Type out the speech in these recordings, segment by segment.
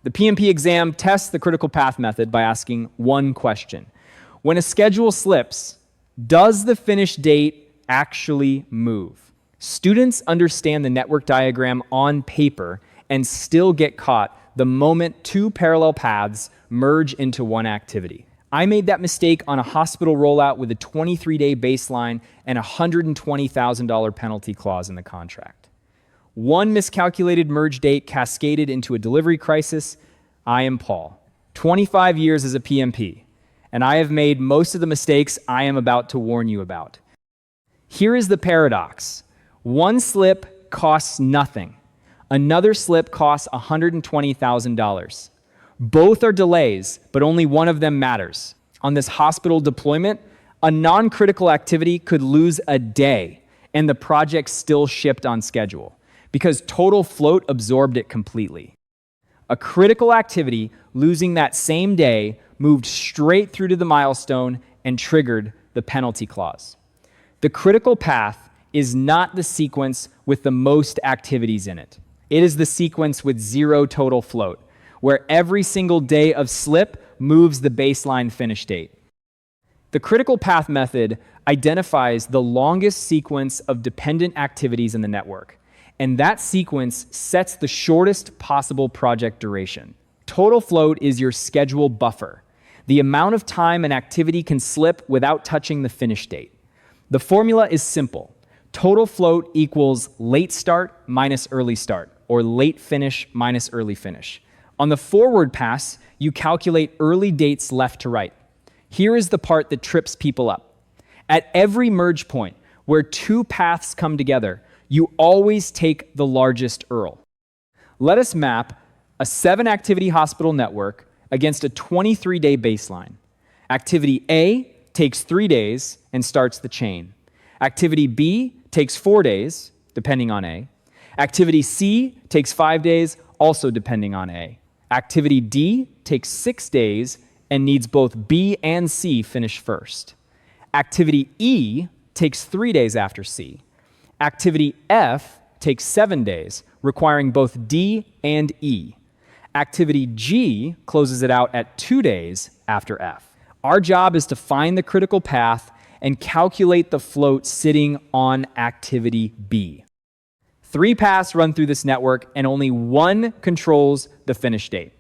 The PMP exam tests the critical path method by asking one question. When a schedule slips, does the finish date actually move? Students understand the network diagram on paper and still get caught the moment two parallel paths merge into one activity. I made that mistake on a hospital rollout with a 23-day baseline and a $120,000 penalty clause in the contract. One miscalculated merge date cascaded into a delivery crisis. I am Paul, 25 years as a PMP, and I have made most of the mistakes I am about to warn you about. Here is the paradox. One slip costs nothing. Another slip costs $120,000. Both are delays, but only one of them matters. On this hospital deployment, a non-critical activity could lose a day, and the project still shipped on schedule, because total float absorbed it completely. A critical activity losing that same day moved straight through to the milestone and triggered the penalty clause. The critical path is not the sequence with the most activities in it. It is the sequence with zero total float, where every single day of slip moves the baseline finish date. The critical path method identifies the longest sequence of dependent activities in the network, and that sequence sets the shortest possible project duration. Total float is your schedule buffer, the amount of time an activity can slip without touching the finish date. The formula is simple. Total float equals late start minus early start, or late finish minus early finish. On the forward pass, you calculate early dates left to right. Here is the part that trips people up. At every merge point where two paths come together, you always take the largest URL. Let us map a 7-activity hospital network against a 23-day baseline. Activity A takes 3 days and starts the chain. Activity B takes 4 days, depending on A. Activity C takes 5 days, also depending on A. Activity D takes 6 days and needs both B and C finish first. Activity E takes 3 days after C. Activity F takes 7 days, requiring both D and E. Activity G closes it out at 2 days after F. Our job is to find the critical path and calculate the float sitting on activity B. 3 paths run through this network, and only one controls the finish date.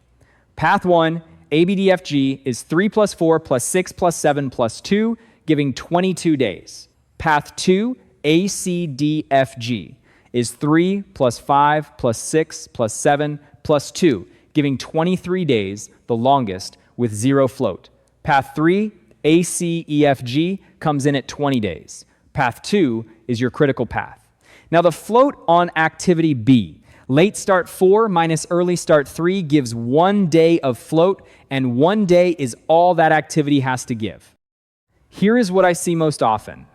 Path 1, ABDFG, is 3 plus 4 plus 6 plus 7 plus 2, giving 22 days. Path 2, ACDFG, is 3 plus 5 plus 6 plus 7 plus 2, giving 23 days, the longest, with 0 float. Path 3, ACEFG, comes in at 20 days. Path 2 is your critical path. Now the float on activity B, late start 4 minus early start 3, gives 1 day of float, and 1 day is all that activity has to give. Here is what I see most often,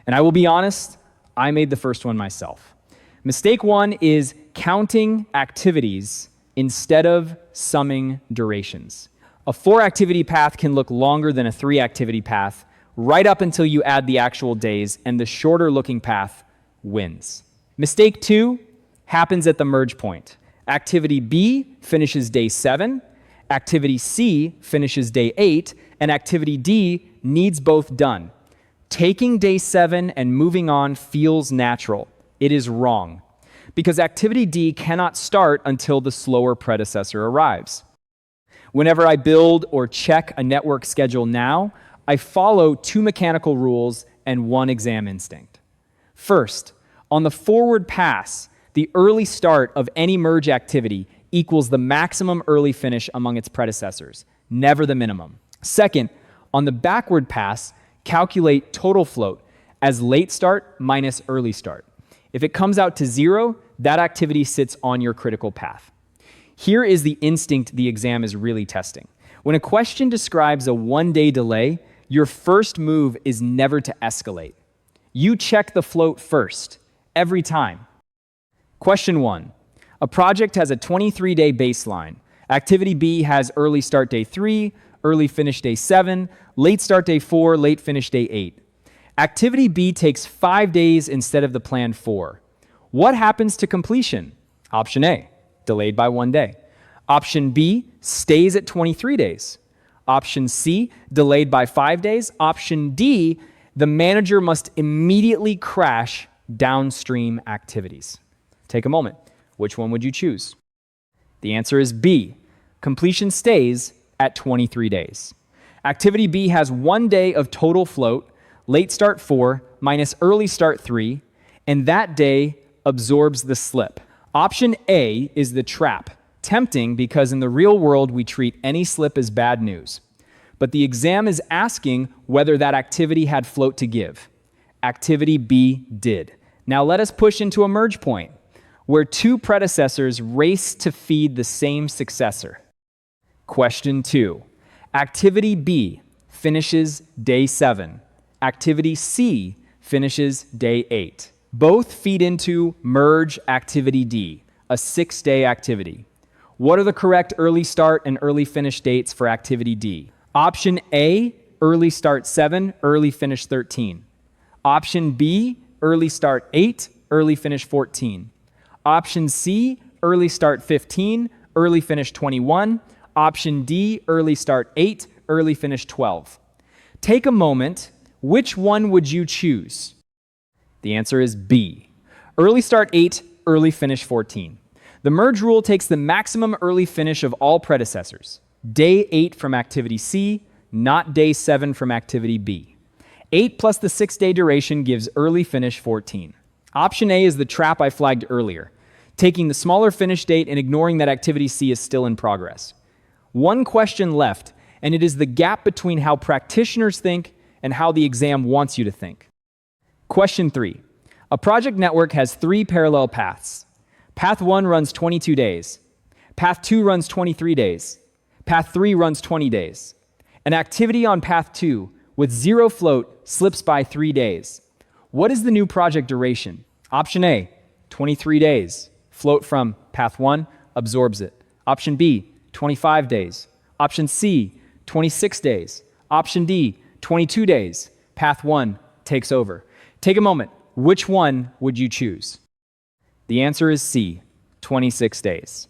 and I will be honest, I made the first one myself. Mistake 1 is counting activities instead of summing durations. A 4-activity path can look longer than a 3-activity path, right up until you add the actual days, and the shorter looking path wins. Mistake 2 happens at the merge point. Activity B finishes day 7, activity C finishes day 8, and activity D needs both done. Taking day 7 and moving on feels natural. It is wrong, because activity D cannot start until the slower predecessor arrives. Whenever I build or check a network schedule now, I follow 2 mechanical rules and 1 exam instinct. First, on the forward pass, the early start of any merge activity equals the maximum early finish among its predecessors, never the minimum. Second, on the backward pass, calculate total float as late start minus early start. If it comes out to 0, that activity sits on your critical path. Here is the instinct the exam is really testing. When a question describes a 1-day delay, your first move is never to escalate. You check the float first, every time. Question 1. A project has a 23-day baseline. Activity B has early start day 3, early finish day 7, late start day 4, late finish day 8. Activity B takes 5 days instead of the planned 4. What happens to completion? Option A, delayed by 1 day. Option B, stays at 23 days. Option C, delayed by 5 days. Option D, the manager must immediately crash downstream activities. Take a moment. Which one would you choose? The answer is B, completion stays at 23 days. Activity B has 1 day of total float, late start 4 minus early start 3, and that day absorbs the slip. Option A is the trap. Tempting because in the real world we treat any slip as bad news. But the exam is asking whether that activity had float to give. Activity B did. Now let us push into a merge point, where two predecessors race to feed the same successor. Question 2. Activity B finishes day 7. Activity C finishes day 8. Both feed into merge activity D, a 6-day activity. What are the correct early start and early finish dates for activity D? Option A, early start 7, early finish 13. Option B, early start 8, early finish 14. Option C, early start 15, early finish 21. Option D, early start 8, early finish 12. Take a moment. Which one would you choose? The answer is B. Early start 8, early finish 14. The merge rule takes the maximum early finish of all predecessors. Day 8 from activity C, not day 7 from activity B. 8 plus the 6-day duration gives early finish 14. Option A is the trap I flagged earlier, taking the smaller finish date and ignoring that activity C is still in progress. One question left, and it is the gap between how practitioners think and how the exam wants you to think. Question 3. A project network has 3 parallel paths. Path 1 runs 22 days. Path 2 runs 23 days. Path 3 runs 20 days. An activity on Path 2 with 0 float slips by 3 days. What is the new project duration? Option A, 23 days. Float from Path 1 absorbs it. Option B, 25 days. Option C, 26 days. Option D, 22 days. Path 1 takes over. Take a moment. Which one would you choose? The answer is C, 26 days.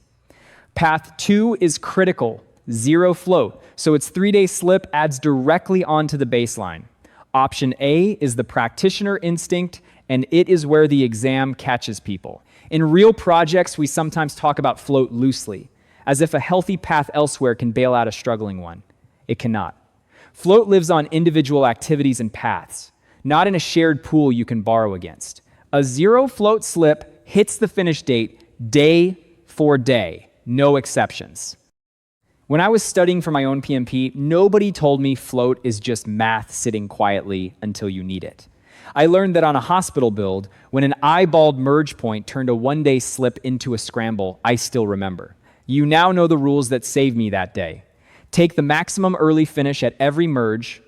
Path 2 is critical, 0 float, so its 3-day slip adds directly onto the baseline. Option A is the practitioner instinct, and it is where the exam catches people. In real projects, we sometimes talk about float loosely, as if a healthy path elsewhere can bail out a struggling one. It cannot. Float lives on individual activities and paths, not in a shared pool you can borrow against. A 0 float slip hits the finish date day for day, no exceptions. When I was studying for my own PMP, nobody told me float is just math sitting quietly until you need it. I learned that on a hospital build, when an eyeballed merge point turned a 1-day slip into a scramble, I still remember. You now know the rules that saved me that day. Take the maximum early finish at every merge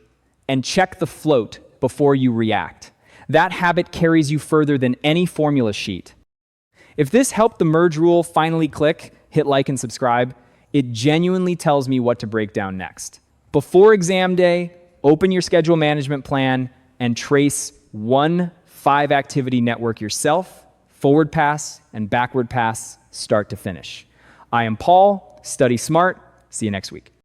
and check the float before you react. That habit carries you further than any formula sheet. If this helped the merge rule finally click, hit like and subscribe. It genuinely tells me what to break down next. Before exam day, open your schedule management plan and trace one 5-activity network yourself, forward pass and backward pass, start to finish. I am Paul, study smart. See you next week.